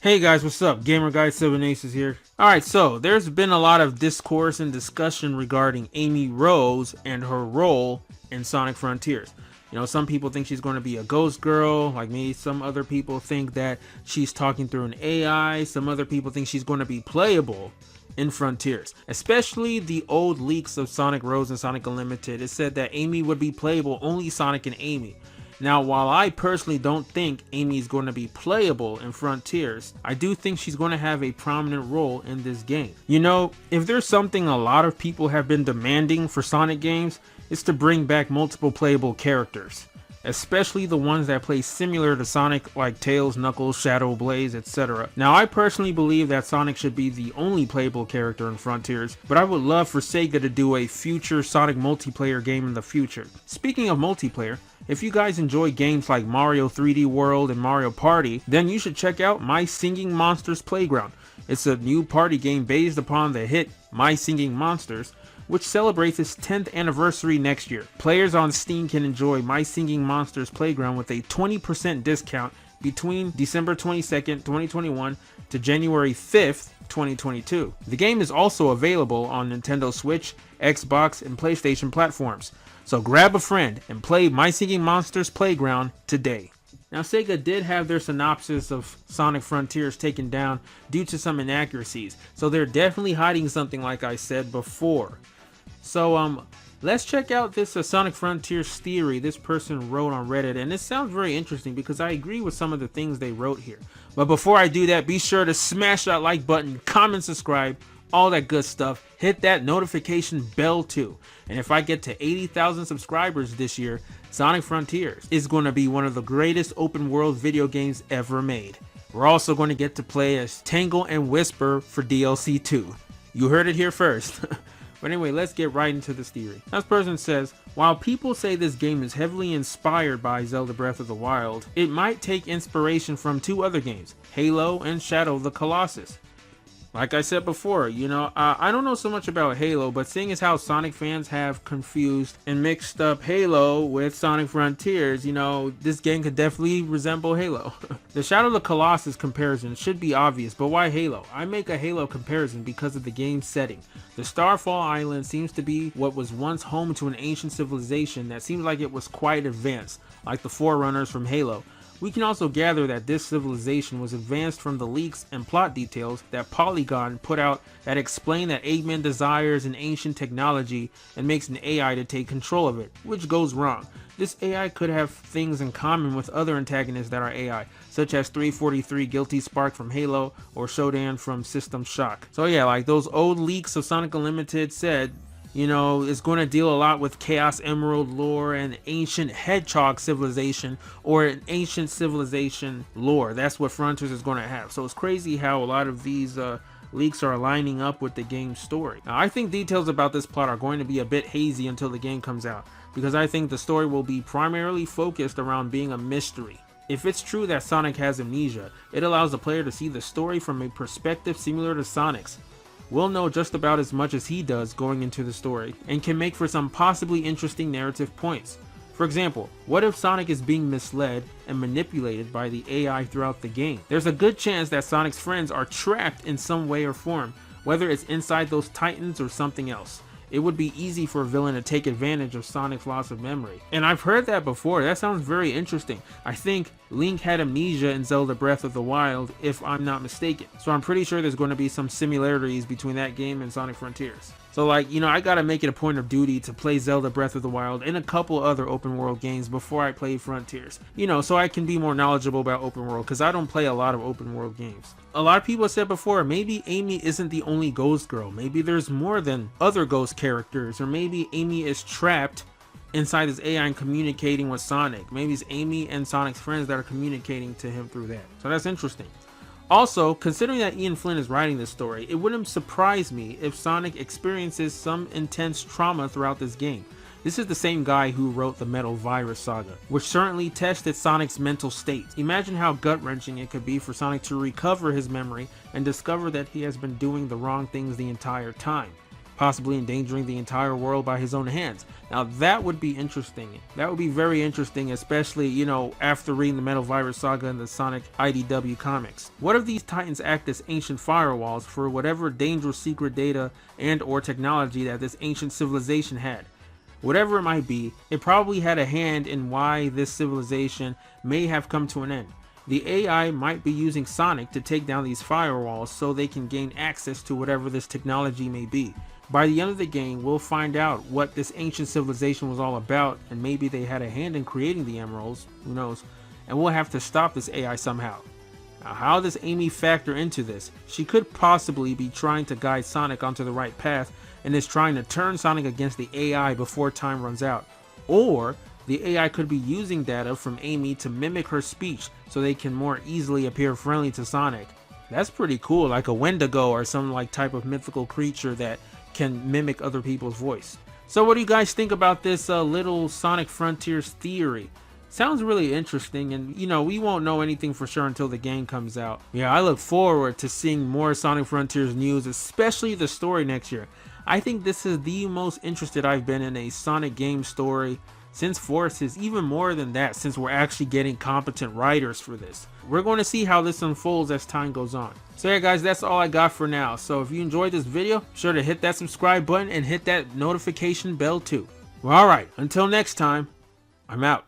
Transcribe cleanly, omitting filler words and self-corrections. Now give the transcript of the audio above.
Hey guys, what's up? Gamer Guy 7 Aces here. Alright, so there's been a lot of discourse and discussion regarding Amy Rose and her role in Sonic Frontiers. You know, some people think she's going to be a ghost girl, like me. Some other people think that she's talking through an AI. Some other people think she's going to be playable in Frontiers. Especially the old leaks of Sonic Rose and Sonic Unlimited. It said that Amy would be playable, only Sonic and Amy. Now, while I personally don't think Amy is going to be playable in Frontiers, I do think she's going to have a prominent role in this game. You know, if there's something a lot of people have been demanding for Sonic games, it's to bring back multiple playable characters, especially the ones that play similar to Sonic, like Tails, Knuckles, Shadow, Blaze, etc. Now, I personally believe that Sonic should be the only playable character in Frontiers, but I would love for Sega to do a future Sonic multiplayer game in the future. Speaking of multiplayer, if you guys enjoy games like Mario 3D World and Mario Party, then you should check out My Singing Monsters Playground. It's a new party game based upon the hit My Singing Monsters, which celebrates its 10th anniversary next year. Players on Steam can enjoy My Singing Monsters Playground with a 20% discount between December 22nd, 2021 to January 5th, 2022. The game is also available on Nintendo Switch, Xbox, and PlayStation platforms. So grab a friend and play My Singing Monsters Playground today. Now, Sega did have their synopsis of Sonic Frontiers taken down due to some inaccuracies, so they're definitely hiding something, like I said before. So let's check out this Sonic Frontiers theory this person wrote on Reddit, and it sounds very interesting because I agree with some of the things they wrote here. But before I do that, be sure to smash that like button, comment, subscribe, all that good stuff. Hit that notification bell too. And if I get to 80,000 subscribers this year, Sonic Frontiers is going to be one of the greatest open world video games ever made. We're also going to get to play as Tangle and Whisper for DLC 2. You heard it here first. But anyway, let's get right into this theory. This person says, while people say this game is heavily inspired by Zelda Breath of the Wild, it might take inspiration from two other games, Halo and Shadow of the Colossus. Like I said before, you know, I don't know so much about Halo, but seeing as how Sonic fans have confused and mixed up Halo with Sonic Frontiers, you know, this game could definitely resemble Halo. The Shadow of the Colossus comparison should be obvious, but why Halo? I make a Halo comparison because of the game's setting. The Starfall Island seems to be what was once home to an ancient civilization that seems like it was quite advanced, like the Forerunners from Halo. We can also gather that this civilization was advanced from the leaks and plot details that Polygon put out that explain that Eggman desires an ancient technology and makes an AI to take control of it, which goes wrong. This AI could have things in common with other antagonists that are AI, such as 343 Guilty Spark from Halo or Shodan from System Shock. So yeah, like those old leaks of Sonic Unlimited said, you know, it's going to deal a lot with Chaos Emerald lore and ancient hedgehog civilization or an ancient civilization lore. That's what Frontiers is going to have. So it's crazy how a lot of these leaks are lining up with the game's story. Now, I think details about this plot are going to be a bit hazy until the game comes out, because I think the story will be primarily focused around being a mystery. If it's true that Sonic has amnesia, it allows the player to see the story from a perspective similar to Sonic's. We'll know just about as much as he does going into the story, and can make for some possibly interesting narrative points. For example, what if Sonic is being misled and manipulated by the AI throughout the game? There's a good chance that Sonic's friends are trapped in some way or form, whether it's inside those Titans or something else. It would be easy for a villain to take advantage of Sonic's loss of memory. And I've heard that before. That sounds very interesting. I think Link had amnesia in Zelda Breath of the Wild, if I'm not mistaken. So I'm pretty sure there's going to be some similarities between that game and Sonic Frontiers. So like, you know, I gotta make it a point of duty to play Zelda Breath of the Wild and a couple other open world games before I play Frontiers. You know, so I can be more knowledgeable about open world, because I don't play a lot of open world games. A lot of people have said before, maybe Amy isn't the only ghost girl. Maybe there's more than other ghost characters, or maybe Amy is trapped inside this AI and communicating with Sonic. Maybe it's Amy and Sonic's friends that are communicating to him through that. So that's interesting. Also, considering that Ian Flynn is writing this story, it wouldn't surprise me if Sonic experiences some intense trauma throughout this game. This is the same guy who wrote the Metal Virus saga, which certainly tested Sonic's mental state. Imagine how gut-wrenching it could be for Sonic to recover his memory and discover that he has been doing the wrong things the entire time. possibly endangering the entire world by his own hands. Now that would be interesting. That would be very interesting, especially, you know, after reading the Metal Virus Saga and the Sonic IDW comics. What if these Titans act as ancient firewalls for whatever dangerous secret data and or technology that this ancient civilization had? Whatever it might be, it probably had a hand in why this civilization may have come to an end. The AI might be using Sonic to take down these firewalls so they can gain access to whatever this technology may be. By the end of the game, we'll find out what this ancient civilization was all about, and maybe they had a hand in creating the emeralds, who knows, and we'll have to stop this AI somehow. Now, how does Amy factor into this? She could possibly be trying to guide Sonic onto the right path and is trying to turn Sonic against the AI before time runs out. Or the AI could be using data from Amy to mimic her speech so they can more easily appear friendly to Sonic. That's pretty cool, like a Wendigo or some like type of mythical creature that can mimic other people's voice. So what do you guys think about this little Sonic Frontiers theory? Sounds really interesting, and you know, we won't know anything for sure until the game comes out. Yeah, I look forward to seeing more Sonic Frontiers news, especially the story next year. I think this is the most interested I've been in a Sonic game story since Forces, even more than that, since we're actually getting competent writers for this. We're going to see how this unfolds as time goes on. So yeah guys, that's all I got for now. So if you enjoyed this video, be sure to hit that subscribe button and hit that notification bell too. Well, alright, until next time, I'm out.